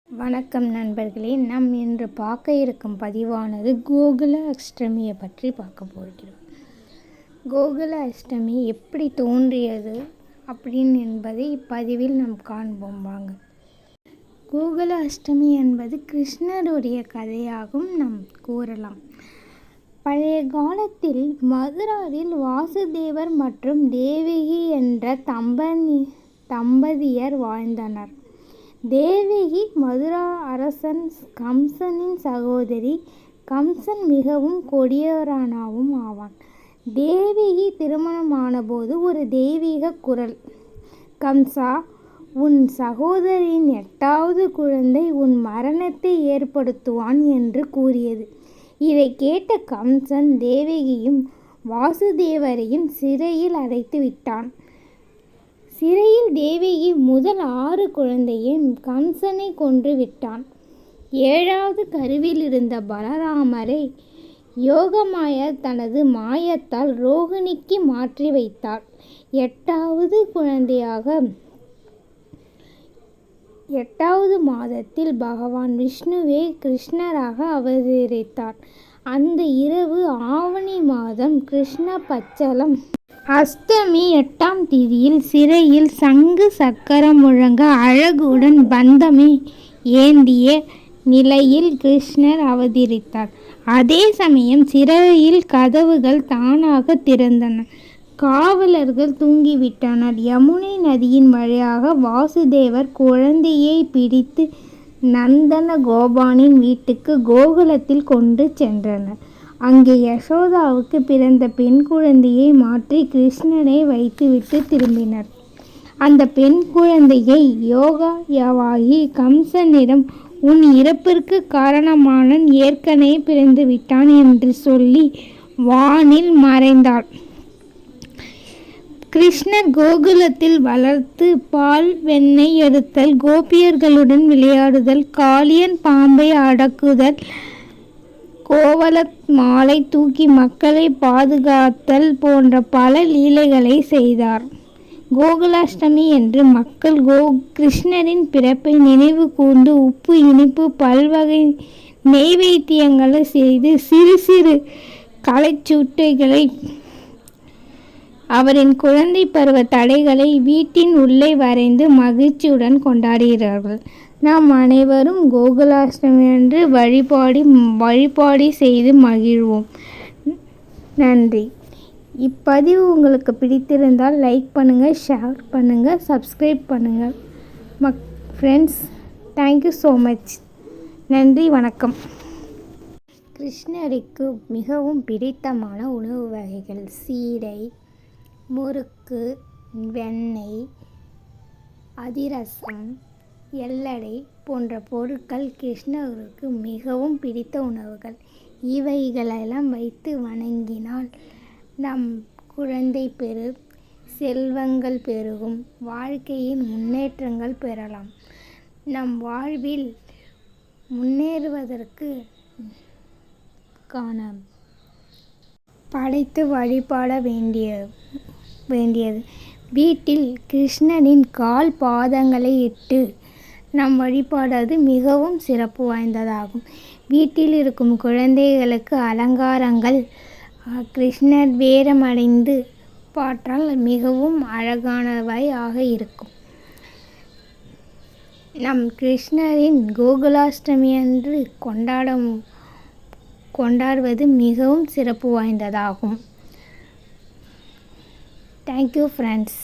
வணக்கம் நண்பர்களே. நாம் இன்று பார்க்க இருக்கும் பதிவானது கோகுல அஷ்டமியை பற்றி பார்க்க போகிறோம். கோகுல அஷ்டமி எப்படி தோன்றியது என்பதை இப்பதிவில் நாம் காண்போம் வாங்க. கோகுல அஷ்டமி என்பது கிருஷ்ணருடைய கதையாகவும் நாம் கூறலாம். பழைய காலத்தில் மதுராவில் வாசுதேவர் மற்றும் தேவகி என்ற தம்பதியர் வாழ்ந்தனர். தேவகி மதுரா அரசன் கம்சனின் சகோதரி. கம்சன் மிகவும் கொடியவனாகவும் ஆவான். தேவகி திருமணமானபோது ஒரு தெய்வீக குரல், கம்சா, உன் சகோதரியின் 8வது குழந்தை உன் மரணத்தை ஏற்படுத்துவான் என்று கூறியது. இதை கேட்ட கம்சன் தேவகியும் வாசுதேவரையும் சிறையில் அடைத்து விட்டான். சிறையில் தேவகி முதல் 6 குழந்தையும் கம்சனை கொன்று விட்டான். 7வது கருவில் இருந்த பலராமரை யோகமாயா தனது மாயத்தால் ரோகிணிக்கு மாற்றி வைத்தார். 8வது குழந்தையாக 8வது மாதத்தில் பகவான் விஷ்ணுவே கிருஷ்ணராக அவதரித்தார். அந்த இரவு ஆவணி மாதம் கிருஷ்ண பட்சம் அஷ்டமி 8ஆம் தேதியில் சிறையில் சங்கு சக்கரம் முழங்க அழகுடன் பந்தமே ஏந்திய நிலையில் கிருஷ்ணர் அவதரித்தார். அதே சமயம் சிறையில் கதவுகள் தானாக திறந்தன. காவலர்கள் தூங்கிவிட்டனர். யமுனை நதியின் வழியாக வாசுதேவர் குழந்தையை பிடித்து நந்தன கோபானின் வீட்டுக்கு கோகுலத்தில் கொண்டு சென்றனர். அங்கே யசோதாவுக்கு பிறந்த பெண் குழந்தையை மாற்றி கிருஷ்ணனை வைத்துவிட்டு திரும்பினர். அந்த பெண் குழந்தையை யோகமாயி கம்சனிடம், உன் இறப்பிற்கு காரணமானவன் ஏற்கனவே பிறந்து விட்டான் என்று சொல்லி வானில் மறைந்தாள். கிருஷ்ணர் கோகுலத்தில் வளர்த்து பால் வெண்ணெய் எடுத்தல், கோபியர்களுடன் விளையாடுதல், காளியன் பாம்பை அடக்குதல், கோவல மாலை தூக்கி மக்களை பாதுகாத்தல் போன்ற பல லீலைகளை செய்தார். கோகுலாஷ்டமி என்று மக்கள் கிருஷ்ணரின் பிறப்பை நினைவு கூர்ந்து உப்பு இனிப்பு பல்வகை நெய்வேத்தியங்களை செய்து சிறு சிறு கலைச்சூட்டைகளை அவரின் குழந்தை பருவ தடைகளை வீட்டின் உள்ளே வரைந்து மகிழ்ச்சியுடன் கொண்டாடுகிறார்கள். நாம் அனைவரும் கோகுலாஷ்டமி அன்று வழிபாடு செய்து மகிழ்வோம். நன்றி. இப்பதிவு உங்களுக்கு பிடித்திருந்தால் லைக் பண்ணுங்கள், ஷேர் பண்ணுங்கள், சப்ஸ்கிரைப் பண்ணுங்கள். Friends, thank you so much. நன்றி, வணக்கம். கிருஷ்ணருக்கு மிகவும் பிடித்தமான உணவு வகைகள் சீடை, முறுக்கு, வெண்ணெய், அதிரசம், எள்ளடை போன்ற பொருட்கள் கிருஷ்ணருக்கு மிகவும் பிடித்த உணவுகள். இவைகளெல்லாம் வைத்து வணங்கினால் நம் குழந்தை செல்வங்கள் பெருகும், வாழ்க்கையின் முன்னேற்றங்கள் பெறலாம். நம் வாழ்வில் முன்னேறுவதற்கு படைத்து வழிபாட வேண்டியது. வீட்டில் கிருஷ்ணனின் கால் பாதங்களை இட்டு நாம் வழிபாடுவது மிகவும் சிறப்பு வாய்ந்ததாகும். வீட்டில் இருக்கும் குழந்தைகளுக்கு அலங்காரங்கள் கிருஷ்ணர் வேரமடைந்து பாற்றால் மிகவும் அழகானவை ஆக இருக்கும். நம் கிருஷ்ணரின் கோகுலாஷ்டமி அன்று கொண்டாடுவது மிகவும் சிறப்பு வாய்ந்ததாகும். Thank you friends.